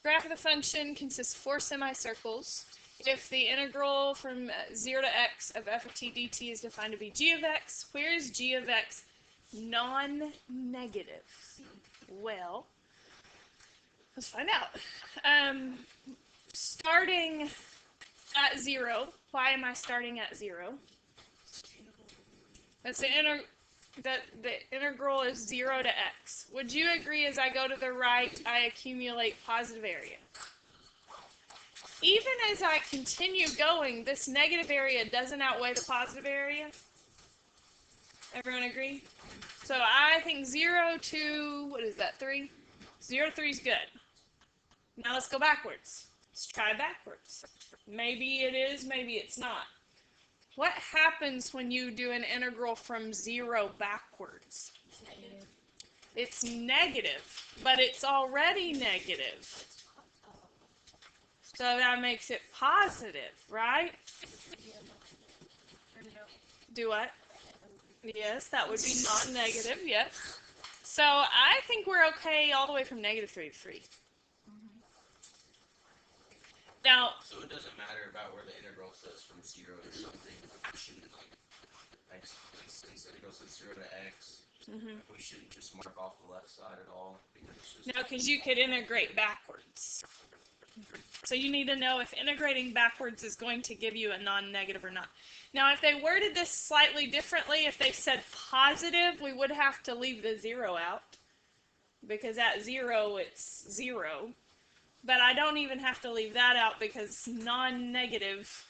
graph of the function consists of 4 semicircles. If the integral from 0 to x of f of t dt is defined to be g of x, where is g of x non-negative? Well, let's find out. Starting at 0, why am I starting at 0? That's the integral is 0 to x. Would you agree as I go to the right, I accumulate positive area? Even as I continue going, this negative area doesn't outweigh the positive area? Everyone agree? So I think 0 to, what is that, 3? 0 to 3 is good. Now let's go backwards. Let's try backwards. Maybe it is, maybe it's not. What happens when you do an integral from 0 backwards? It's negative, but it's already negative. So that makes it positive, right? Do what? Yes, that would be non-negative, yes. So I think we're okay all the way from -3 to 3. Now, so it doesn't matter about where the integral says from 0 to something. We shouldn't, like, since it goes from 0 to x, we shouldn't just mark off the left side at all. No, because you could integrate backwards. So you need to know if integrating backwards is going to give you a non-negative or not. Now, if they worded this slightly differently, if they said positive, we would have to leave the 0 out. Because at 0, it's 0. But I don't even have to leave that out because non-negative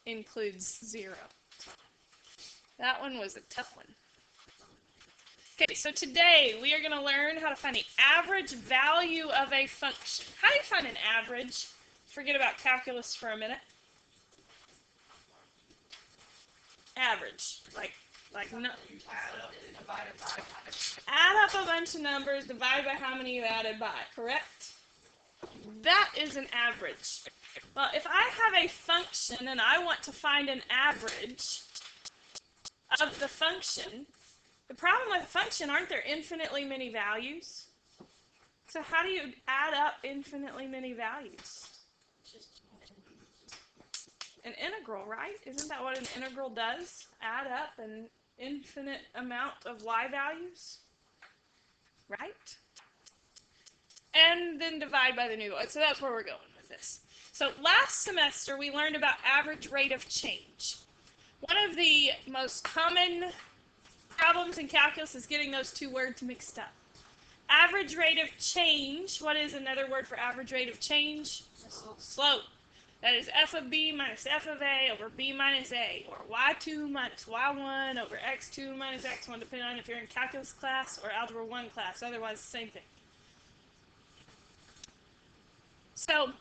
includes 0. That one was a tough one. Okay, so today we are going to learn how to find the average value of a function. How do you find an average? Forget about calculus for a minute. Average, like no. Add up a bunch of numbers, divide by how many you added by, correct? That is an average. Well, if I have a function and I want to find an average of the function, the problem with a function, aren't there infinitely many values? So how do you add up infinitely many values? An integral, right? Isn't that what an integral does? Add up an infinite amount of y values, right? And then divide by the new one. So that's where we're going with this. So last semester we learned about average rate of change. One of the most common problems in calculus is getting those two words mixed up. Average rate of change, what is another word for average rate of change? Slope. That is f of b minus f of a over b minus a, or y2 minus y1 over x2 minus x1, depending on if you're in calculus class or algebra 1 class. Otherwise, the same thing. So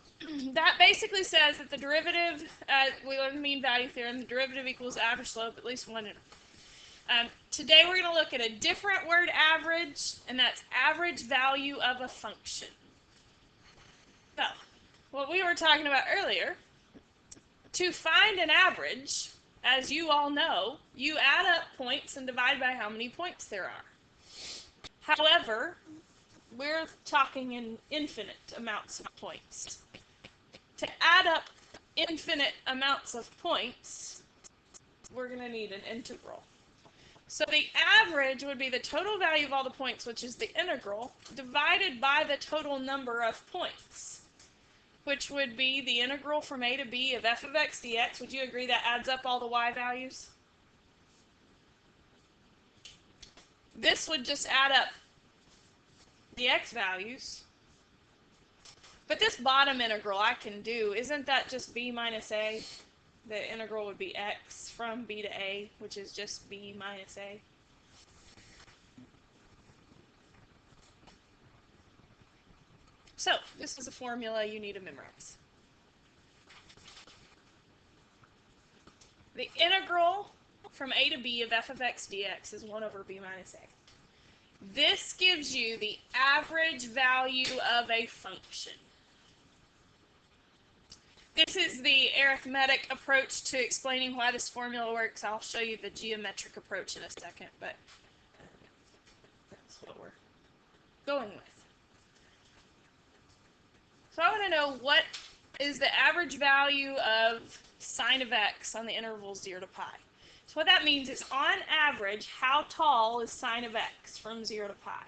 that basically says that the derivative, we learned the mean value theorem, the derivative equals average slope, at least one interval. Today we're going to look at a different word, average, and that's average value of a function. So, what we were talking about earlier, to find an average, as you all know, you add up points and divide by how many points there are. However, we're talking in infinite amounts of points. To add up infinite amounts of points, we're going to need an integral. So the average would be the total value of all the points, which is the integral, divided by the total number of points, which would be the integral from a to b of f of x dx. Would you agree that adds up all the y values? This would just add up the x values. But this bottom integral I can do, isn't that just b minus a? The integral would be x from b to a, which is just b minus a. So, this is a formula you need to memorize. The integral from a to b of f of x dx is 1 over b minus a. This gives you the average value of a function. This is the arithmetic approach to explaining why this formula works. I'll show you the geometric approach in a second, but that's what we're going with. So I want to know what is the average value of sine of x on the interval 0 to pi. So what that means is, on average, how tall is sine of x from 0 to pi?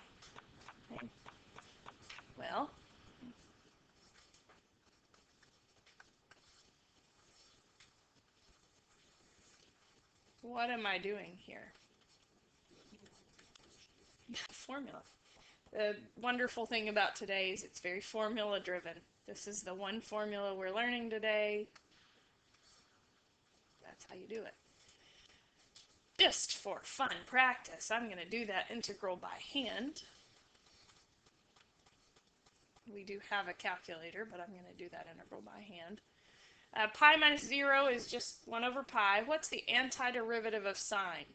Okay. Well, what am I doing here? Formula. The wonderful thing about today is it's very formula driven. This is the one formula we're learning today. That's how you do it. Just for fun practice, I'm going to do that integral by hand. We do have a calculator, but I'm going to do that integral by hand. Pi minus 0 is just 1 over pi. What's the antiderivative of sine?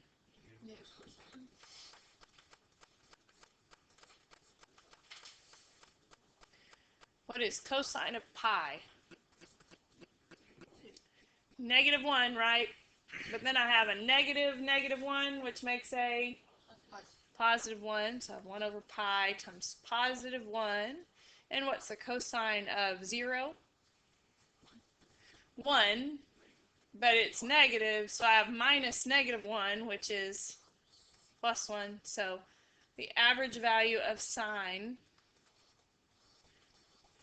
What is cosine of pi? -1, right? But then I have a -1, which makes a +1. So I have 1 over pi times +1. And what's the cosine of 0? 1. But it's negative, so I have minus -1, which is +1. So the average value of sine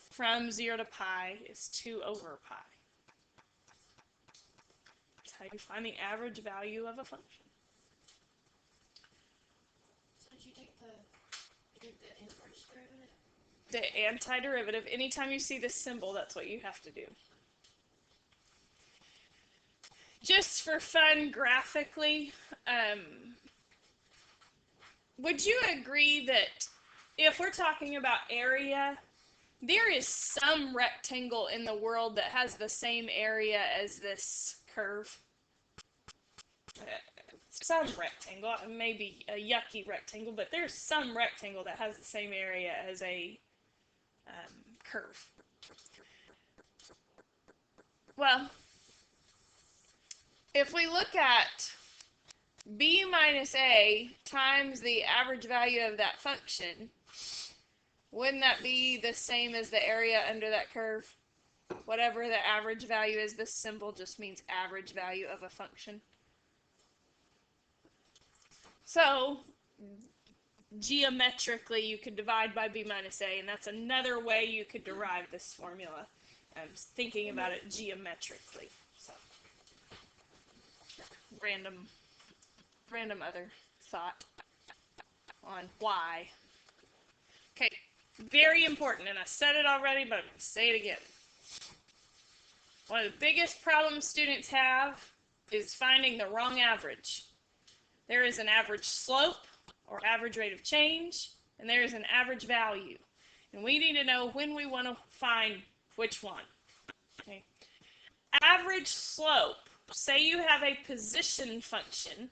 from 0 to pi is 2 over pi. That's how you find the average value of a function. So did you take the inverse derivative? The antiderivative, anytime you see this symbol, that's what you have to do. Just for fun, graphically, would you agree that if we're talking about area, there is some rectangle in the world that has the same area as this curve? Some rectangle, maybe a yucky rectangle, but there's some rectangle that has the same area as a curve. Well, if we look at b minus a times the average value of that function, wouldn't that be the same as the area under that curve? Whatever the average value is, this symbol just means average value of a function. So, geometrically, you could divide by b minus a, and that's another way you could derive this formula. I'm thinking about it geometrically. So, random other thought on why. Okay, very important, and I said it already, but I'm going to say it again. One of the biggest problems students have is finding the wrong average. There is an average slope, or average rate of change, and there is an average value. And we need to know when we want to find which one. Okay. Average slope, say you have a position function,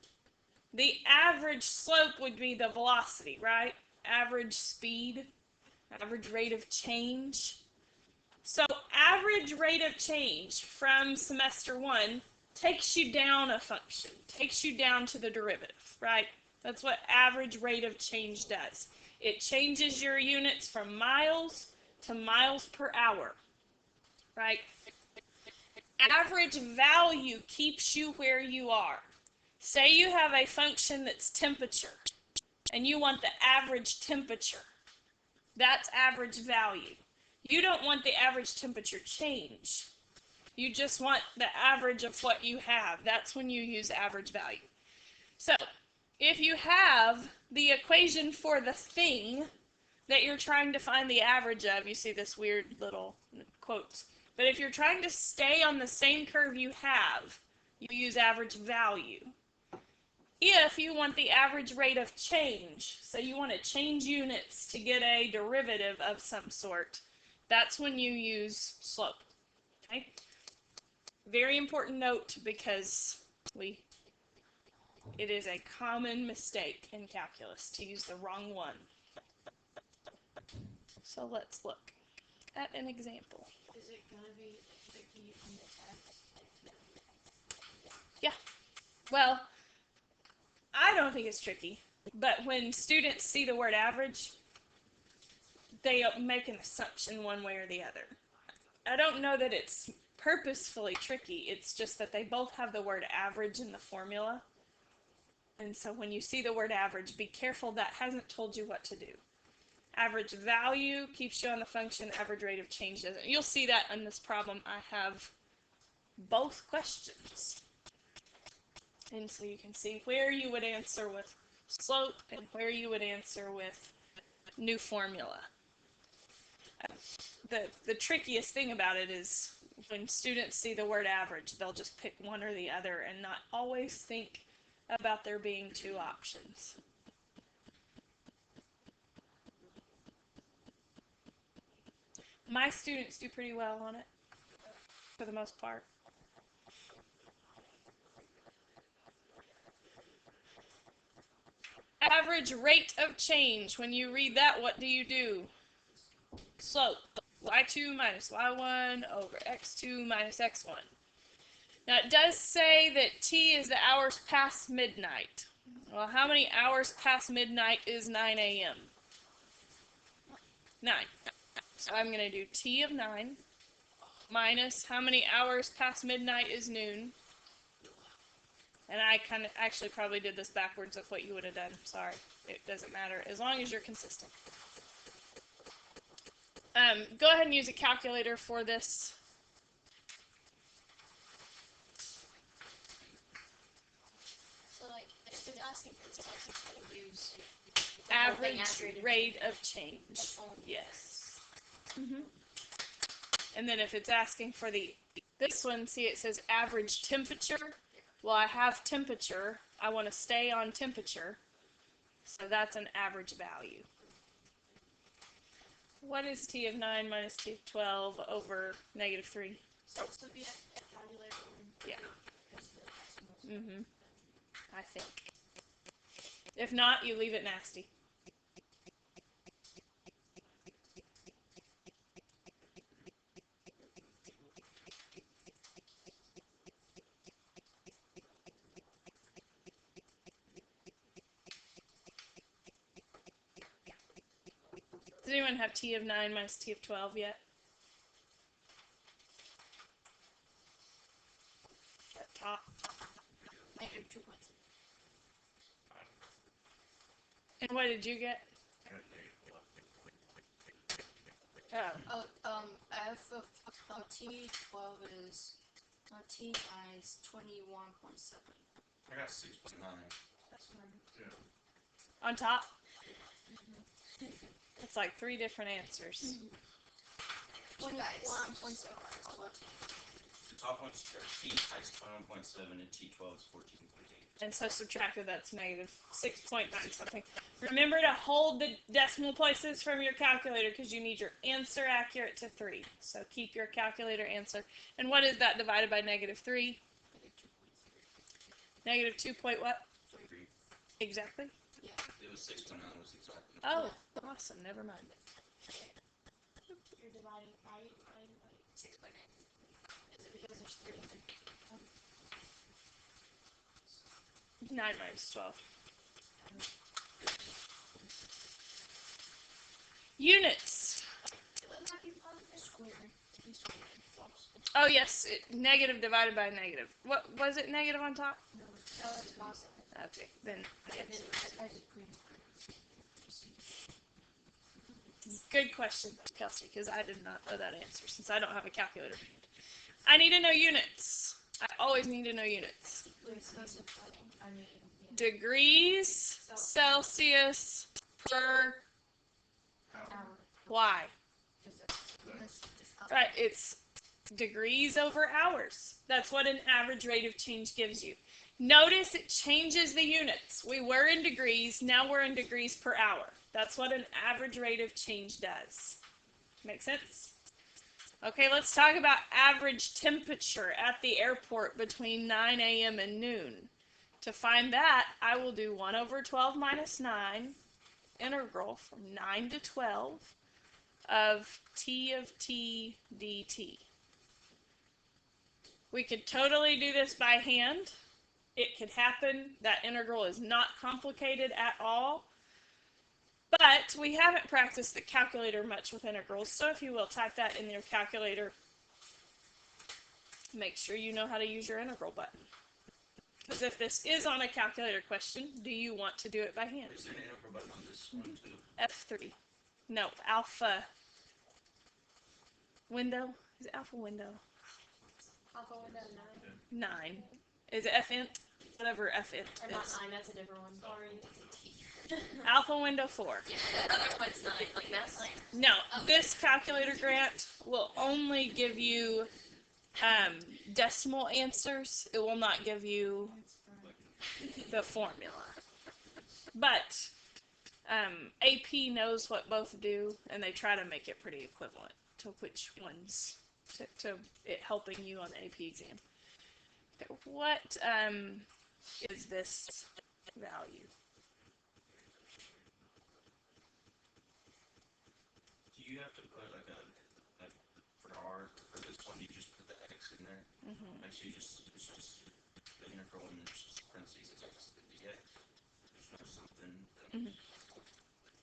the average slope would be the velocity, right? Average speed, average rate of change. So average rate of change from semester 1 takes you down a function, takes you down to the derivative, right? That's what average rate of change does. It changes your units from miles to miles per hour, right? Average value keeps you where you are. Say you have a function that's temperature, and you want the average temperature. That's average value. You don't want the average temperature change. You just want the average of what you have. That's when you use average value. So, if you have the equation for the thing that you're trying to find the average of, you see this weird little quotes, but if you're trying to stay on the same curve you have, you use average value. If you want the average rate of change, so you want to change units to get a derivative of some sort, that's when you use slope. Okay? Very important note, because it is a common mistake in calculus to use the wrong one. So let's look at an example. Is it going to be tricky on the text? Yeah. Well, I don't think it's tricky, but when students see the word average, they make an assumption one way or the other. I don't know that it's purposefully tricky. It's just that they both have the word average in the formula. And so when you see the word average, be careful that hasn't told you what to do. Average value keeps you on the function. Average rate of change doesn't. You'll see that in this problem. I have both questions. And so you can see where you would answer with slope and where you would answer with new formula. The trickiest thing about it is when students see the word average, they'll just pick one or the other and not always think about there being two options. My students do pretty well on it, for the most part. Average rate of change. When you read that, what do? Slope. y2 minus y1 over x2 minus x1. Now it does say that t is the hours past midnight. Well, how many hours past midnight is 9 a.m.? 9. So I'm going to do t of 9 minus how many hours past midnight is noon. And I kind of actually probably did this backwards of what you would have done. Sorry. It doesn't matter as long as you're consistent. Go ahead and use a calculator for this. So, like, if they're asking for this, I use Average rate of change. Yes. And then if it's asking for this one, see it says average temperature. Well, I have temperature. I want to stay on temperature. So that's an average value. What is t of 9 minus t of 12 over negative 3? So be a calculator. Yeah. I think. If not, you leave it nasty. Does anyone have t of 9 minus t of 12 yet? At top. Negative 2 points. And what did you get? Oh. F of T12 is T is 21.7. I got 6.9. That's what On top? It's like 3 different answers. One guys. The top one's T is 21.7 and T12 is 14.8. And so subtracted, that's negative 6.9 something. Remember to hold the decimal places from your calculator because you need your answer accurate to 3. So keep your calculator answer. And what is that divided by negative 3? Negative 2 point what? 3. Exactly? Yeah. It was 6.9 was exactly. Oh, awesome. Never mind. You're dividing by 6.9. Is it because there's 3 of them? 9 minus 12. Units. Wouldn't that be positive? Square. Oh, yes. Negative divided by negative. What was it? Negative on top? No, it's positive. Okay, then. Yes. Good question, Kelsey, because I did not know that answer since I don't have a calculator. I need to know units. I always need to know units. Degrees Celsius per why? Right, it's degrees over hours. That's what an average rate of change gives you. Notice it changes the units. We were in degrees, now we're in degrees per hour. That's what an average rate of change does. Make sense? Okay, let's talk about average temperature at the airport between 9 a.m. and noon. To find that, I will do 1 over 12 minus 9, integral from 9 to 12 of T of T dt. We could totally do this by hand. It could happen. That integral is not complicated at all. But we haven't practiced the calculator much with integrals, so if you will, type that in your calculator. Make sure you know how to use your integral button. Because if this is on a calculator question, do you want to do it by hand? There's an integral button on this one too. F3. No, alpha window. Is it alpha window? Alpha window 9. 9. Is it FN? Whatever FN Or not is. 9, that's a different one. Sorry. Alpha window 4. Yeah, the other one's 9, like that's 9. No, this calculator grant will only give you decimal answers. It will not give you the formula. But AP knows what both do, and they try to make it pretty equivalent to which ones, to it helping you on the AP exam. Okay, what is this value? Do you have to put like for R, for this one, you just put the X in there? Mm-hmm. Actually, it's just the integral and there's just parentheses, it's X, the X. There's no something. Mm-hmm.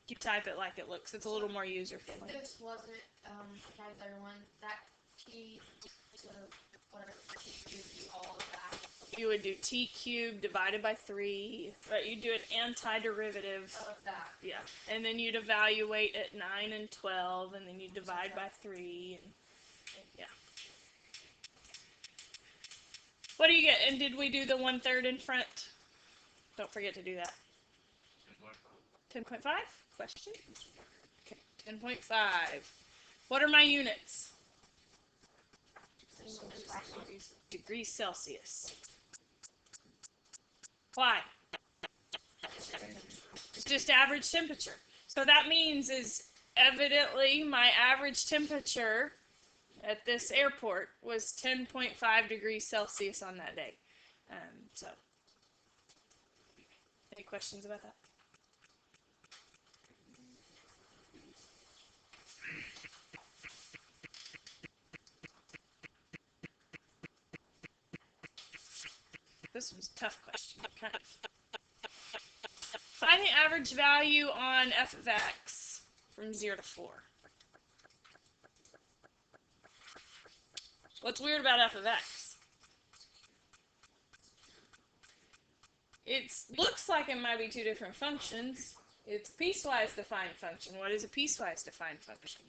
You type it like it looks. It's a little more user-friendly. If this wasn't calculator one, that T, whatever, T would be all of that. You would do T cubed divided by 3, right? You do an antiderivative. Of that. Yeah. And then you'd evaluate at 9 and 12, and then you divide by 3. And, yeah. What do you get? And did we do the 1/3 in front? Don't forget to do that. 10.5? Question? Okay, 10.5. What are my units? Degrees Celsius. Why? It's just average temperature. So that means is evidently my average temperature at this airport was 10.5 degrees Celsius on that day. So, any questions about that? This was a tough question, kind of. Find the average value on f of x from 0 to 4. What's weird about f of x? It looks like it might be two different functions. It's a piecewise defined function. What is a piecewise defined function?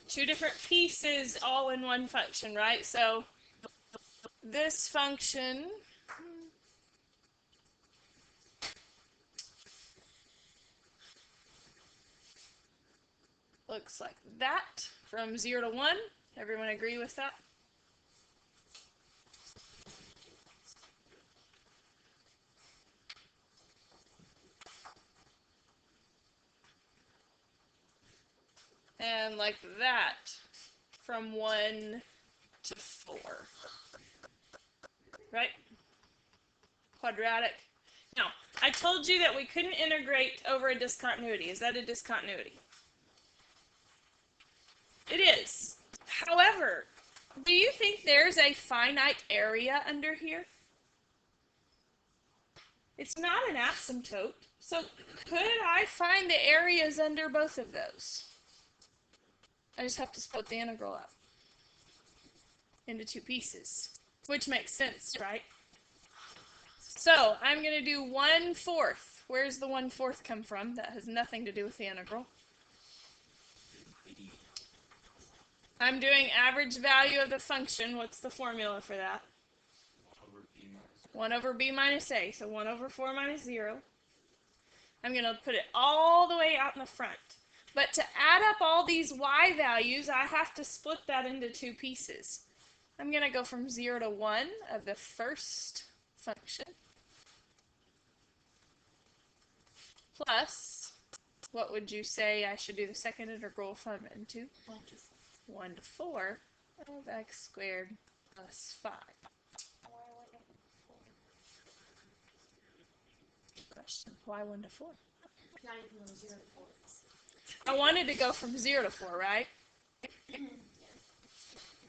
Two different pieces all in one function, right? So this function looks like that from 0 to 1. Everyone agree with that? And like that from 1 to 4. Right? Quadratic. Now, I told you that we couldn't integrate over a discontinuity. Is that a discontinuity? It is. However, do you think there's a finite area under here? It's not an asymptote. So could I find the areas under both of those? I just have to split the integral up into two pieces, which makes sense, right? So I'm going to do 1/4. Where's the 1/4 come from? That has nothing to do with the integral. I'm doing average value of the function. What's the formula for that? 1 over b minus a. So 1/4 minus 0. I'm going to put it all the way out in the front. But to add up all these y values, I have to split that into two pieces. I'm going to go from 0 to 1 of the first function. Plus, what would you say I should do the second integral from into? 1 to 4 of x squared plus 5. Question, why 1 to 4? Not even from 0 to 4. I wanted to go from 0 to 4, right?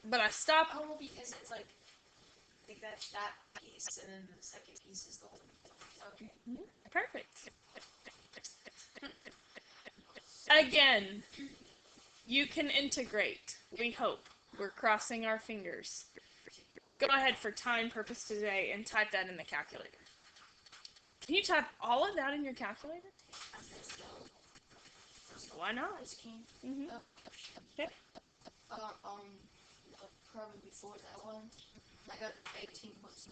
But I stopped. Oh, because it's like that piece, and then the second piece is the whole. Okay. Perfect. Again, you can integrate. We hope. We're crossing our fingers. Go ahead for time purpose today and type that in the calculator. Can you type all of that in your calculator? Why not? Mm-hmm. Okay. Probably before that one, I got 18 points.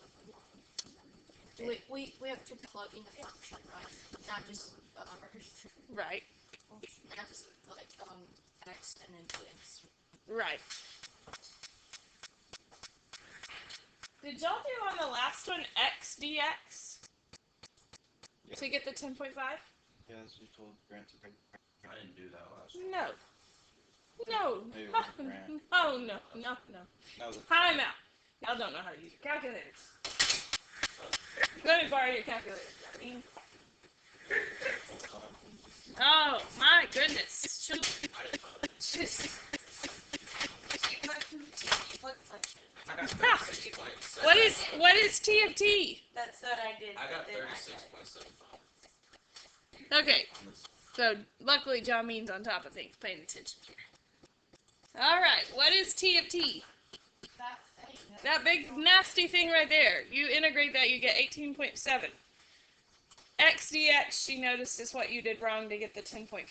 We have to plug in the function, right? Not just Right. not just like x and then 2x. Right. Did y'all do on the last one x dx to get the 10.5? Yeah, as you told Grant to do. I didn't do that last one. No. No. Maybe it wasn't Grant. Oh, no. Time out. Y'all don't know how to use your calculators. Let me borrow your calculator. Oh, my goodness. What is T of T? That's what I did. I got 36.75. Okay. So, luckily, John Mean's on top of things, paying attention here. Alright, what is T of T? That big nasty thing right there. You integrate that, you get 18.7. X dx, she noticed, is what you did wrong to get the 10.5.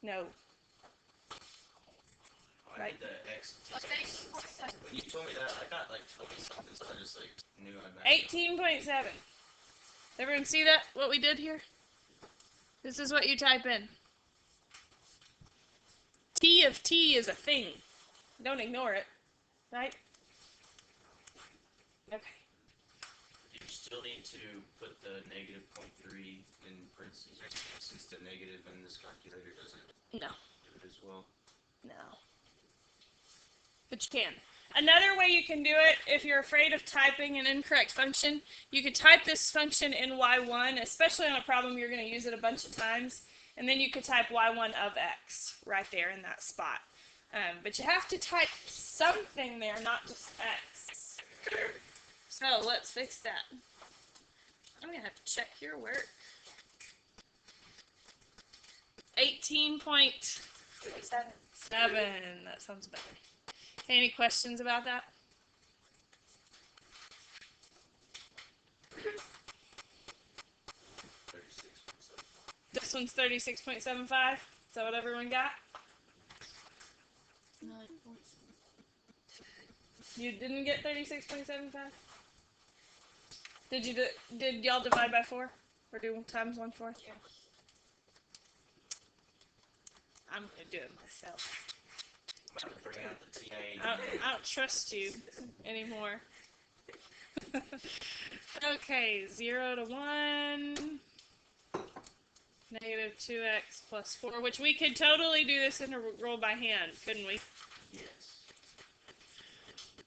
No. I did the X. When you told me that, I got like 20 something, so I just like knew I messed 18.7. Everyone see that? What we did here? This is what you type in. T of T is a thing. Don't ignore it. Right? Okay. You still need to put the negative 0.3 in parentheses, since the negative in this calculator doesn't No. do it as well. No. But you can. Another way you can do it, if you're afraid of typing an incorrect function, you could type this function in y1, especially on a problem you're going to use it a bunch of times, and then you could type y1 of x right there in that spot. But you have to type something there, not just x. So let's fix that. I'm going to have to check your work. 18.7. That sounds better. Any questions about that? This one's 36.75. Is that what everyone got? You didn't get 36.75? Did y'all divide by 4? Or do times 1/4? Yeah. I'm going to do it myself. I I don't trust you anymore. Okay, 0 to 1. Negative 2x plus 4, which we could totally do this integral by hand, couldn't we? Yes.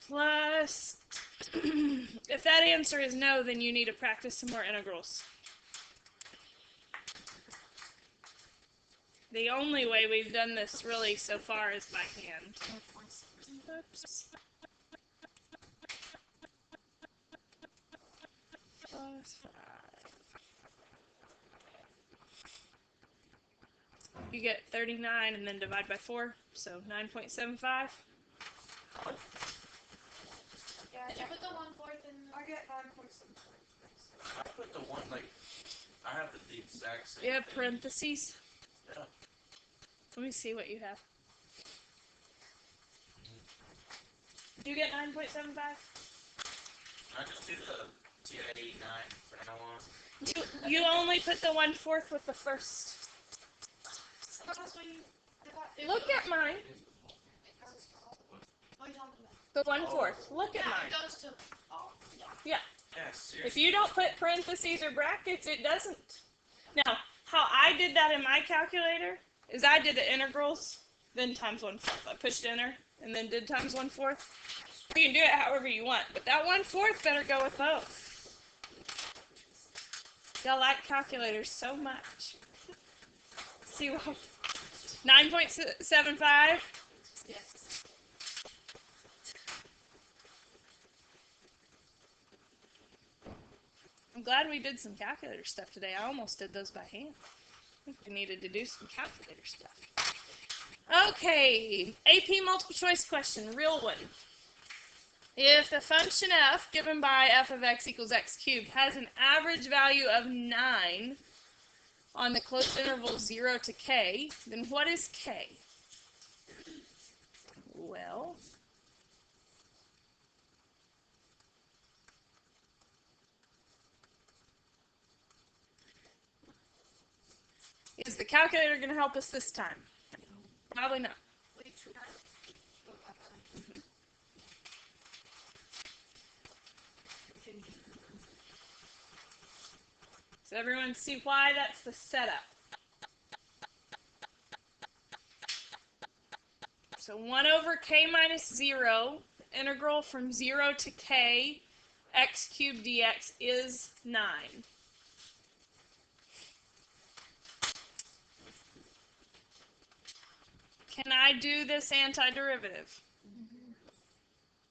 Plus, if that answer is no, then you need to practice some more integrals. The only way we've done this really so far is by hand. Oops. Plus 5. You get 39 and then divide by 4, so 9.75. Yeah, I put the 1/4 in. I get 9.7. I put the one, like, I have the exact same Yeah, thing. parentheses. Yeah. Let me see what you have. Do you get 9.75? I just do the TI-89 from now on. You only put the 1/4 with the first. Look at mine. The 1/4. Look at mine. Yeah. Yeah, seriously. If you don't put parentheses or brackets, it doesn't. Now, how I did that in my calculator is I did the integrals, then times 1/4. I pushed enter and then did times 1/4. You can do it however you want, but that 1/4 better go with both. Y'all like calculators so much. See what? 9.75. Yes. I'm glad we did some calculator stuff today. I almost did those by hand. I think we needed to do some calculator stuff. Okay, AP multiple choice question, real one. If the function f given by f of x equals x cubed has an average value of 9 on the closed interval 0 to k, then what is k? Well, is the calculator going to help us this time? Probably not. Does everyone see why that's the setup? So 1 over k minus 0, integral from 0 to k, x cubed dx is 9. Can I do this antiderivative?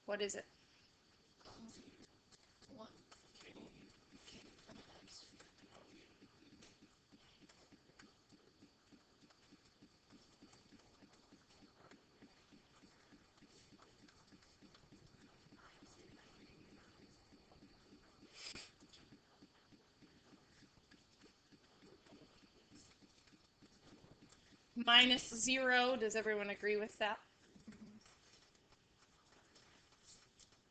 What is it? Minus 0. Does everyone agree with that?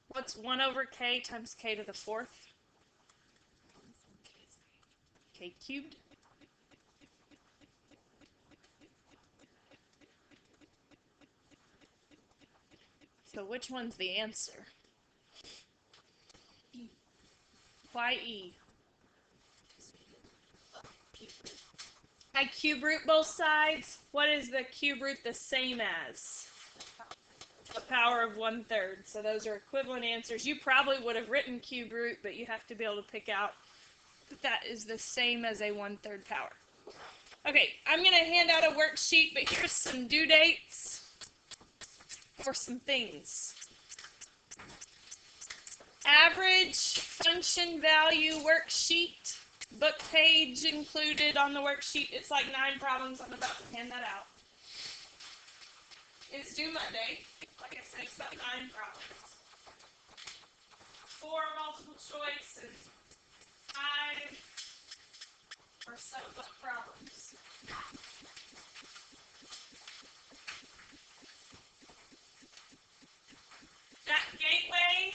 What's 1 over k times k to the 4th? K cubed. So which one's the answer? Why E? I cube root both sides. What is the cube root the same as? The power of 1/3. So those are equivalent answers. You probably would have written cube root, but you have to be able to pick out that that is the same as a 1/3 power. Okay, I'm going to hand out a worksheet, but here's some due dates for some things. Average function value worksheet. Book page included on the worksheet. It's like 9 problems. I'm about to hand that out. It's due Monday. Like I said, it's about 9 problems. 4 multiple choice and 5 or so book problems. That gateway,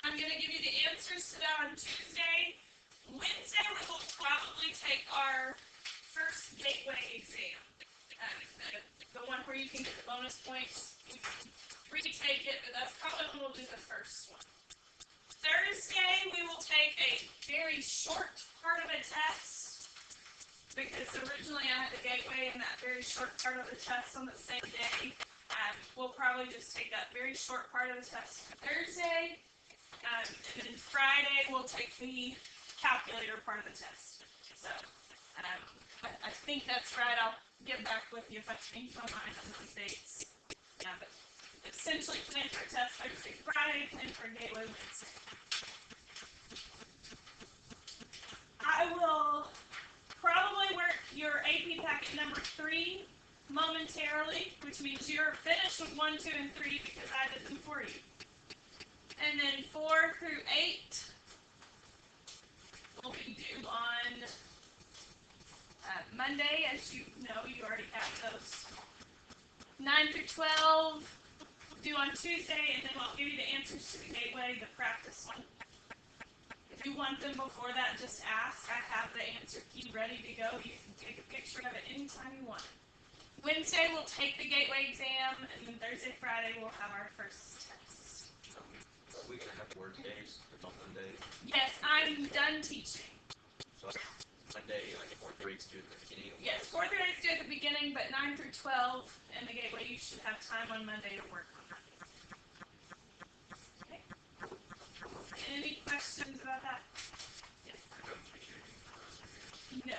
I'm going to give you the answers to that on Tuesday. Wednesday, we will probably take our first gateway exam. The one where you can get the bonus points. Retake it, but that's probably when we'll do the first one. Thursday, we will take a very short part of a test, because originally I had the gateway and that very short part of the test on the same day. We'll probably just take that very short part of the test Thursday, and then Friday we'll take the calculator part of the test. So, I think that's right. I'll get back with you if I change my mind on those dates. Yeah, but essentially plan for a test Thursday, Friday, plan for a gateway Wednesday. I will probably work your AP packet number 3 momentarily, which means you're finished with 1, 2, and 3 because I did them for you. And then 4 through 8 will be due on Monday, as you know, you already have those. 9 through 12 due on Tuesday, and then I'll give you the answers to the gateway, the practice one. If you want them before that, just ask. I have the answer key ready to go. You can take a picture of it anytime you want. Wednesday, we'll take the gateway exam, and then Thursday, Friday, we'll have our first test. Are we going to have word days on Monday? Yes, I'm done teaching. So Monday, like 4 through 8 due at the beginning? Yes, 4 through 8 is due at the beginning, but 9 through 12 and the gateway, you should have time on Monday to work on that. Okay. Any questions about that? Yes. No.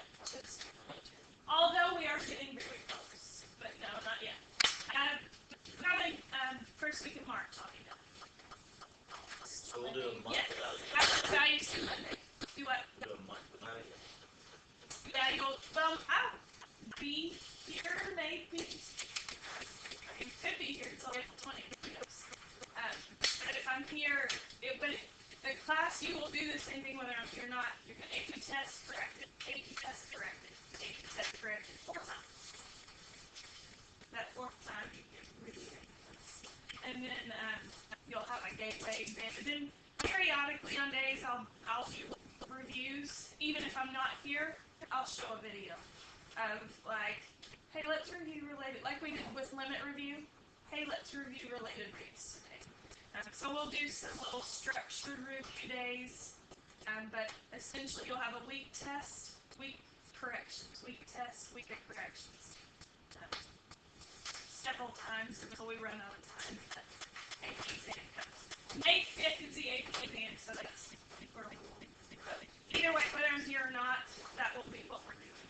Although we are getting very close, but no, not yet. Probably first week of March, I'll be done. So we'll do a month Yes. without Average values to Monday. Do what? be here, maybe. You could be here until 20. But if I'm here, the class, you will do the same thing whether I'm here or not. You're going to AP test corrected, AP test corrected, AP test corrected 4 times. That 4th time, and then you'll have a gateway exam. And then periodically on days I'll do reviews. Even if I'm not here, I'll show a video of like, hey, let's review related, like we did with limit review. Hey, let's review related rates today. So we'll do some little structured review days, but essentially you'll have a week test, week corrections, week test, week of corrections. Several times until we run out of time. AP exam comes. May 5th is the AP exam, so that's either way, whether I'm here or not, that will be what we're doing.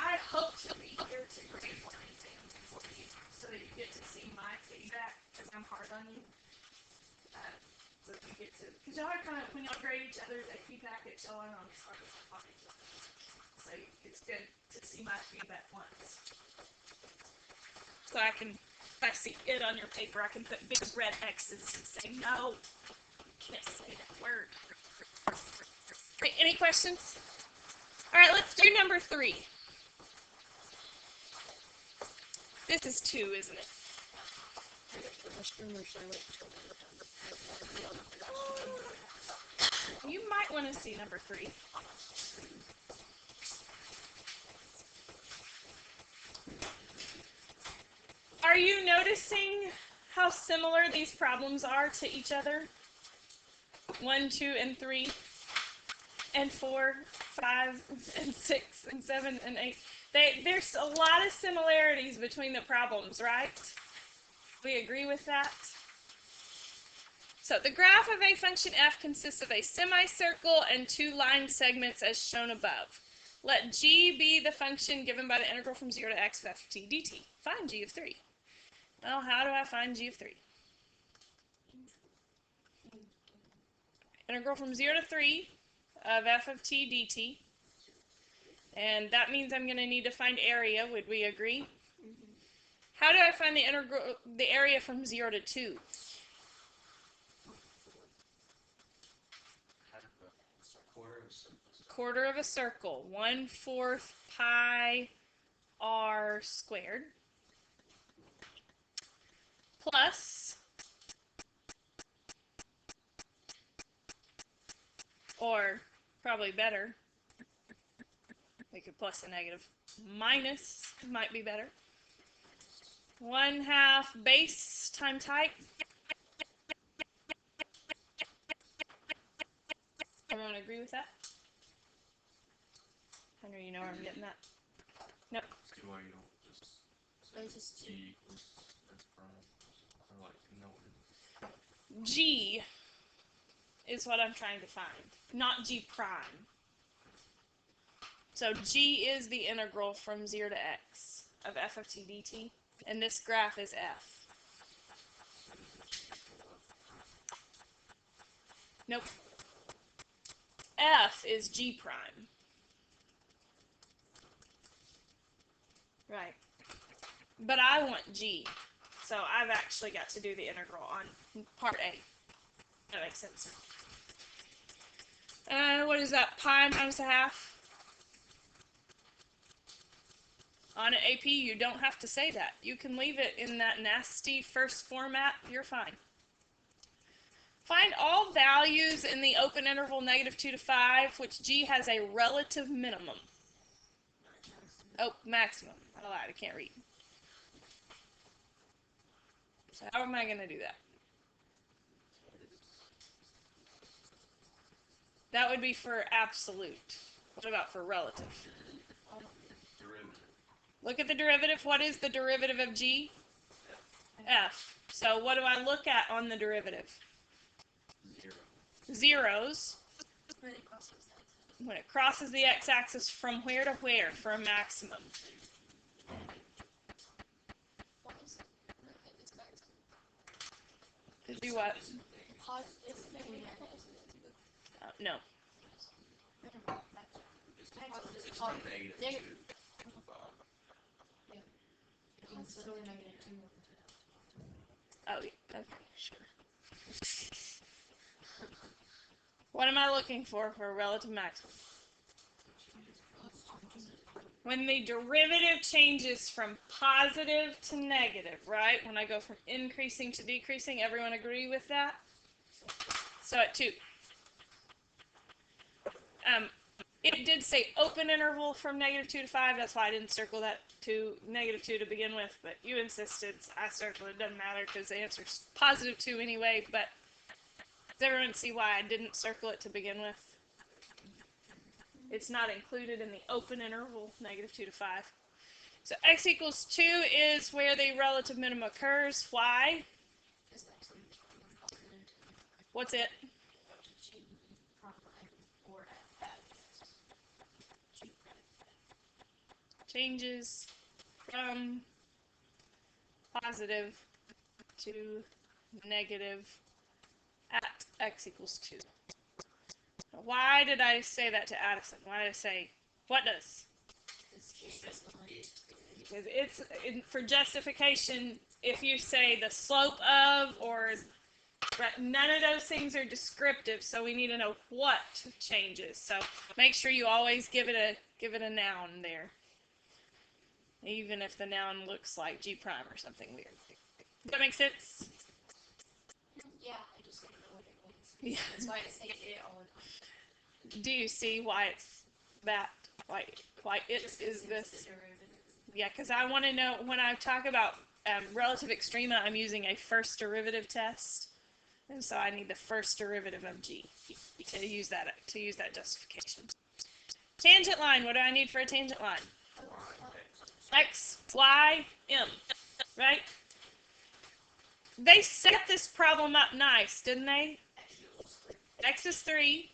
I hope to be here to grade 1 exam for you, so that you get to see my feedback, because I'm hard on you. So you get to, because y'all are kind of, when y'all grade each other, they feedback at y'all and on so it's good to see my feedback once. So I can, if I see it on your paper, I can put big red X's and say, no, can't say that word. Okay, any questions? All right, let's do number 3. This is 2, isn't it? You might want to see number 3. Are you noticing how similar these problems are to each other? 1, 2, and 3, and 4, 5, and 6, and 7, and 8. There's a lot of similarities between the problems, right? We agree with that? So the graph of a function f consists of a semicircle and 2 line segments as shown above. Let g be the function given by the integral from 0 to x of f of t dt. Find g of 3. Well, how do I find g of 3? Integral from 0 to 3 of f of t dt. And that means I'm going to need to find area. Would we agree? Mm-hmm. How do I find the area from 0 to 2? Quarter of a circle. 1/4 pi r squared. Plus, or probably better, we could plus a negative. Minus might be better. 1/2 base times height. Everyone agree with that? Henry, you know where I'm getting that? Nope. Why you don't just say g equals s prime? I like to know it. G is what I'm trying to find, not g prime. So g is the integral from 0 to x of f of t dt, and this graph is f. Nope. F is g prime. Right. But I want g, so I've actually got to do the integral on part A. That makes sense. What is that? Pi minus 1/2? On an AP, you don't have to say that. You can leave it in that nasty first format. You're fine. Find all values in the open interval -2 to 5, which g has a relative minimum. Oh, maximum. I lied. I can't read. So how am I going to do that? That would be for absolute. What about for relative? Derivative. Look at the derivative. What is the derivative of g? F. So what do I look at on the derivative? 0. Zeros. When it crosses the x-axis from where to where for a maximum? To do what? No. It's negative 2. So we're -2. Oh, yeah. Okay, sure. What am I looking for a relative maximum? When the derivative changes from positive to negative, right? When I go from increasing to decreasing, everyone agree with that? So at 2. It did say open interval from -2 to 5. That's why I didn't circle that to -2 to begin with. But you insisted. I circled it. Doesn't matter because the answer's +2 anyway. But does everyone see why I didn't circle it to begin with? It's not included in the open interval, -2 to 5. So x equals 2 is where the relative minimum occurs. Why? What's it? Changes from positive to negative at x equals 2. Why did I say that to Addison? Why did I say, what does? Because it's for justification, if you say the slope of or none of those things are descriptive, so we need to know what changes. So make sure you always give it a noun there, even if the noun looks like G prime or something weird. Does that make sense? Yeah, I just didn't know what it was. Yeah. That's why I say it all the time. Do you see why it's that? Why it is this? Yeah, because I want to know when I talk about relative extrema, I'm using a first derivative test, and so I need the first derivative of g to use that justification. Tangent line. What do I need for a tangent line? X, Y, M. Right? They set this problem up nice, didn't they? X is 3.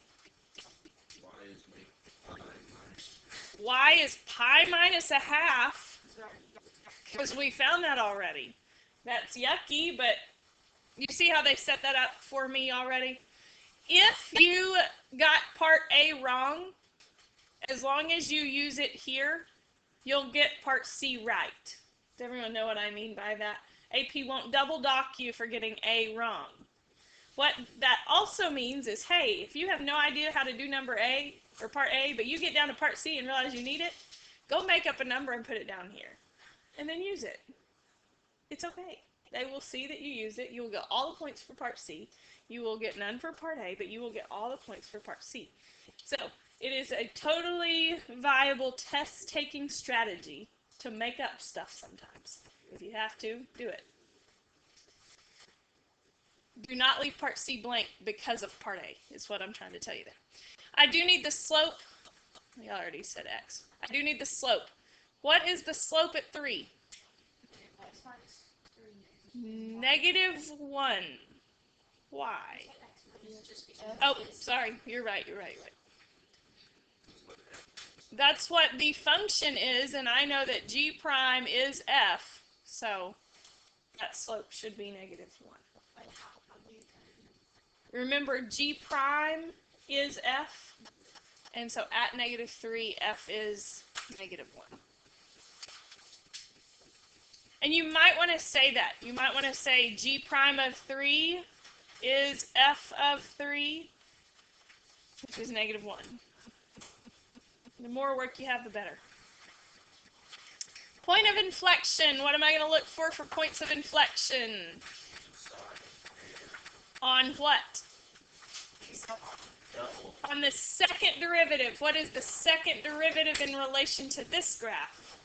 Y is pi minus a half. Because we found that already. That's yucky, but you see how they set that up for me already? If you got part A wrong, as long as you use it here, you'll get part C right. Does everyone know what I mean by that? AP won't double dock you for getting A wrong. What that also means is, hey, if you have no idea how to do number A, or part A, but you get down to part C and realize you need it, go make up a number and put it down here. And then use it. It's okay. They will see that you use it. You will get all the points for part C. You will get none for part A, but you will get all the points for part C. So it is a totally viable test-taking strategy to make up stuff sometimes. If you have to, do it. Do not leave part C blank because of part A, is what I'm trying to tell you there. I do need the slope. We already said X. I do need the slope. What is the slope at 3? -1. Why? Oh, sorry. You're right. That's what the function is, and I know that G prime is F, so that slope should be -1. Remember, G prime is F, and so at -3, F is -1. And you might want to say that. You might want to say G prime of 3 is F of 3, which is -1. The more work you have, the better. Point of inflection. What am I going to look for points of inflection? On what? On the second derivative. What is the second derivative in relation to this graph?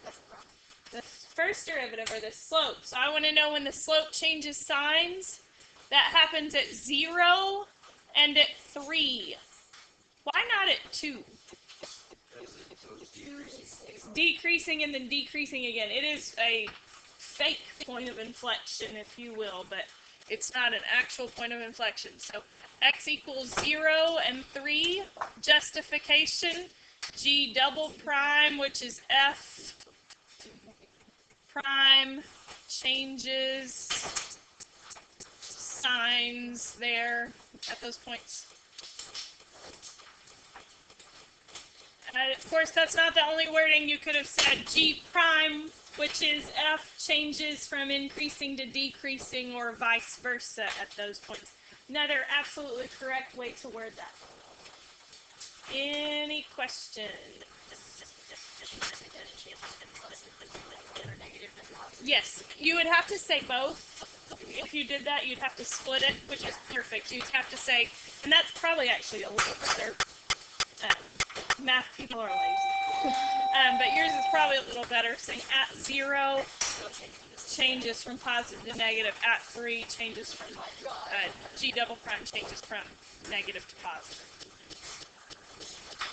The first derivative, or the slope. So I want to know when the slope changes signs. That happens at 0 and at 3. Why not at 2? It's decreasing and then decreasing again. It is a fake point of inflection, if you will, but it's not an actual point of inflection. So x equals 0 and 3. Justification. G double prime, which is F prime, changes signs there at those points. Of course, that's not the only wording. You could have said G prime which is f changes from increasing to decreasing or vice versa at those points. Another absolutely correct way to word that. Any questions? Yes, you would have to say both. If you did that, you'd have to split it, which is perfect. You'd have to say, and that's probably actually a little better. Math people are lazy. But yours is probably a little better, saying at 0 changes from positive to negative, at 3 changes from G double prime changes from negative to positive.